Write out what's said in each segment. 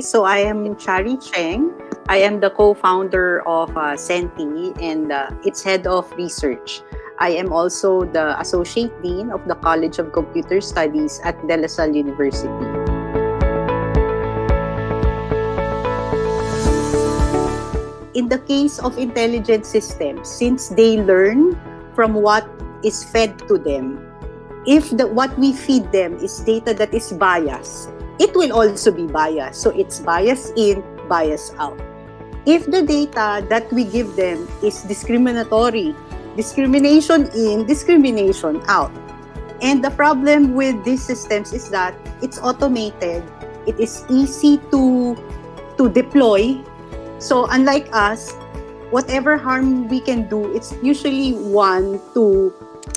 So I am Charibeth Cheng. I am the co-founder of Senti and its head of research. I am also the associate dean of the College of Computer Studies at De La Salle University. In the case of intelligent systems, since they learn from what is fed to them, if what we feed them is data that is biased, it will also be biased. So it's bias in, bias out. If the data that we give them is discriminatory, discrimination in, discrimination out. And the problem with these systems is that it's automated. It is easy to deploy. So unlike us, whatever harm we can do, it's usually 1 to,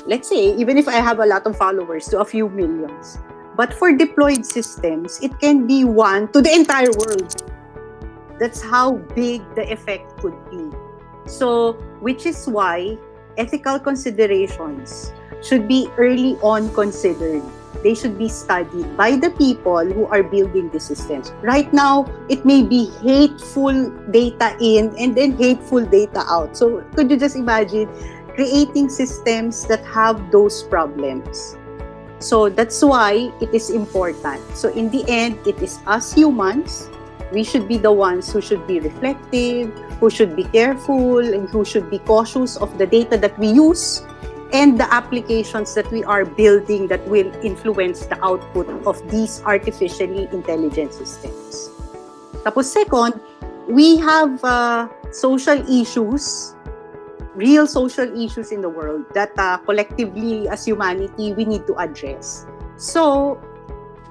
let's say, even if I have a lot of followers, to a few millions. But for deployed systems, it can be 1 to the entire world. That's how big the effect could be. So, which is why ethical considerations should be early on considered. They should be studied by the people who are building the systems. Right now, it may be hateful data in and then hateful data out. So, could you just imagine creating systems that have those problems? So that's why it is important. So in the end, it is us humans. We should be the ones who should be reflective, who should be careful, and who should be cautious of the data that we use and the applications that we are building that will influence the output of these artificially intelligent systems. Tapos second, we have social issues, real social issues in the world that collectively as humanity we need to address. So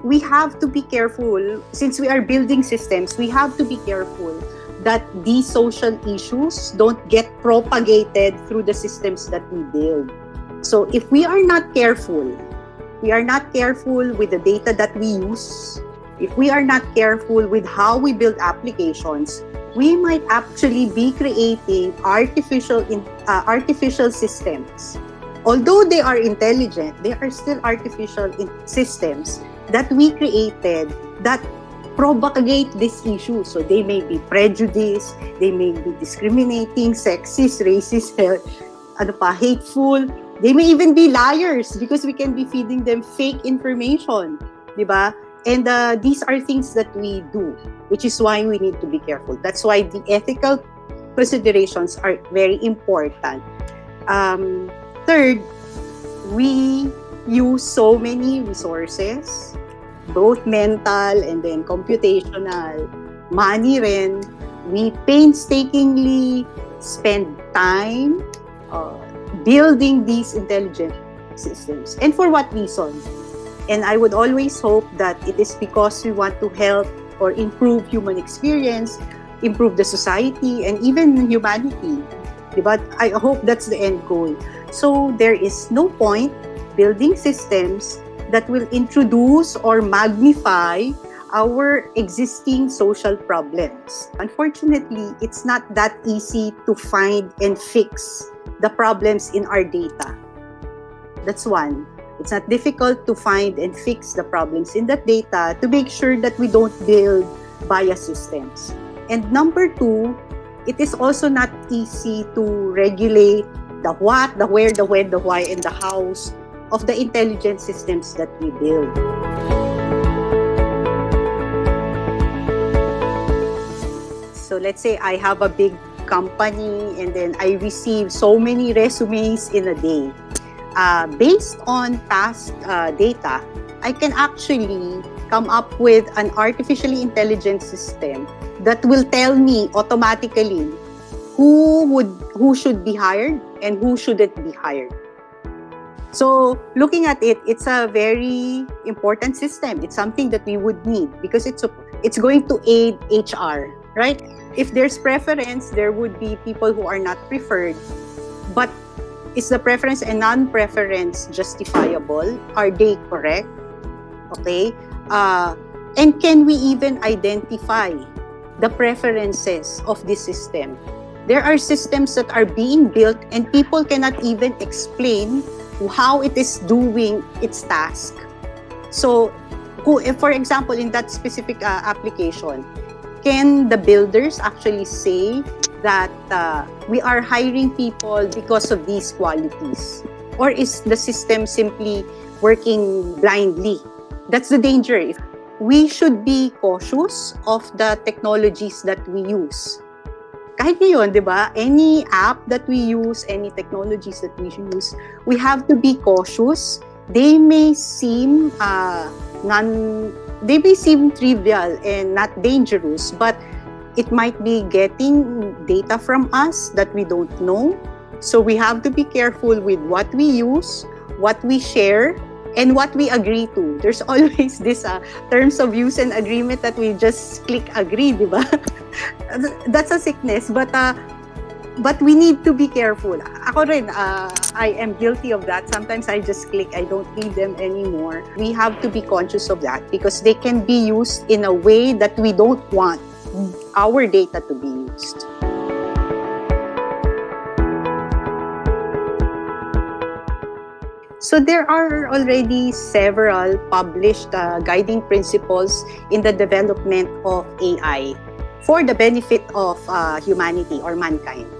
we have to be careful, since we are building systems, we have to be careful that these social issues don't get propagated through the systems that we build. So if we are not careful with the data that we use, if we are not careful with how we build applications, we might actually be creating artificial systems. Although they are intelligent, they are still artificial systems that we created that propagate this issue. So they may be prejudiced, they may be discriminating, sexist, racist, hateful. They may even be liars because we can be feeding them fake information, diba? And these are things that we do, which is why we need to be careful. That's why the ethical considerations are very important. Third, we use so many resources, both mental and then computational, money rin. We painstakingly spend time building these intelligent systems. And for what reason? And I would always hope that it is because we want to help or improve human experience, improve the society, and even humanity. But I hope that's the end goal. So there is no point building systems that will introduce or magnify our existing social problems. Unfortunately, it's not that easy to find and fix the problems in our data. That's one. It's not difficult to find and fix the problems in that data to make sure that we don't build bias systems. And number 2, it is also not easy to regulate the what, the where, the when, the why, and the hows of the intelligent systems that we build. So let's say I have a big company and then I receive so many resumes in a day. Based on past data, I can actually come up with an artificially intelligent system that will tell me automatically who should be hired and who shouldn't be hired. So looking at it, it's a very important system. It's something that we would need because it's going to aid HR, right? If there's preference, there would be people who are not preferred, but is the preference and non-preference justifiable? Are they correct? Okay. And can we even identify the preferences of this system? There are systems that are being built and people cannot even explain how it is doing its task. So, if, for example, in that specific application, can the builders actually say that we are hiring people because of these qualities? Or is the system simply working blindly? That's the danger. We should be cautious of the technologies that we use. Kahit ngayon, di ba, any app that we use, any technologies that we use, we have to be cautious. They may seem trivial and not dangerous, but it might be getting data from us that we don't know. So we have to be careful with what we use, what we share, and what we agree to. There's always this terms of use and agreement that we just click agree, di ba? That's a sickness, but we need to be careful. Ako rin, I am guilty of that. Sometimes I just click, I don't read them anymore. We have to be conscious of that because they can be used in a way that we don't want our data to be used. So there are already several published guiding principles in the development of AI for the benefit of humanity or mankind.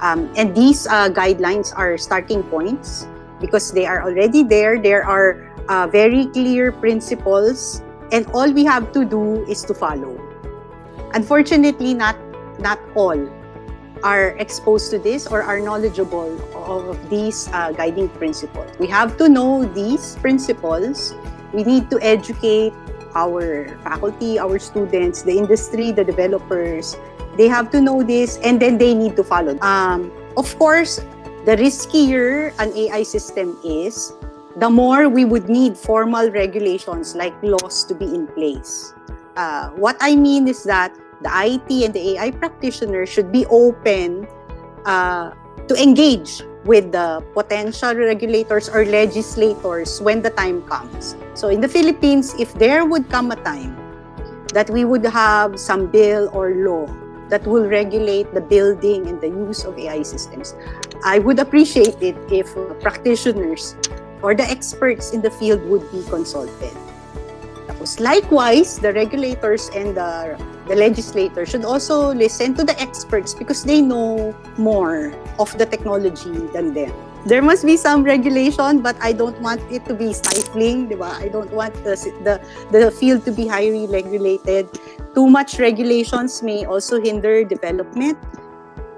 And these guidelines are starting points because they are already there. There are very clear principles, and all we have to do is to follow. Unfortunately, not all are exposed to this or are knowledgeable of these guiding principles. We have to know these principles. We need to educate our faculty, our students, the industry, the developers. They have to know this, and then they need to follow. Of course, the riskier an AI system is, the more we would need formal regulations like laws to be in place. What I mean is that the IT and the AI practitioners should be open to engage with the potential regulators or legislators when the time comes. So in the Philippines, if there would come a time that we would have some bill or law that will regulate the building and the use of AI systems, I would appreciate it if practitioners or the experts in the field would be consulted. Likewise, the regulators and the legislators should also listen to the experts because they know more of the technology than them. There must be some regulation, but I don't want it to be stifling, di ba? I don't want the field to be highly regulated. Too much regulations may also hinder development.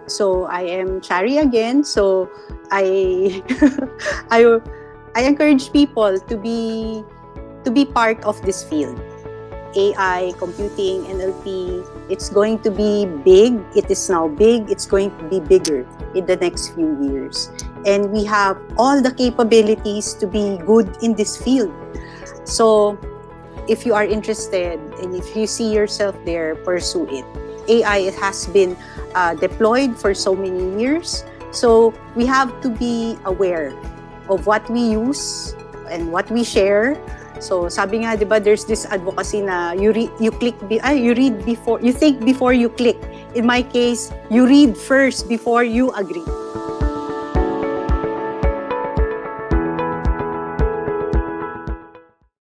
So I am Chari again. So I encourage people to be part of this field. AI, computing, NLP, it's going to be big. It is now big. It's going to be bigger in the next few years. And we have all the capabilities to be good in this field. So if you are interested and if you see yourself there, pursue it. AI, it has been deployed for so many years. So we have to be aware of what we use and what we share. So sabi nga, 'di ba, there's this advocacy na you think before you click. In my case, you read first before you agree.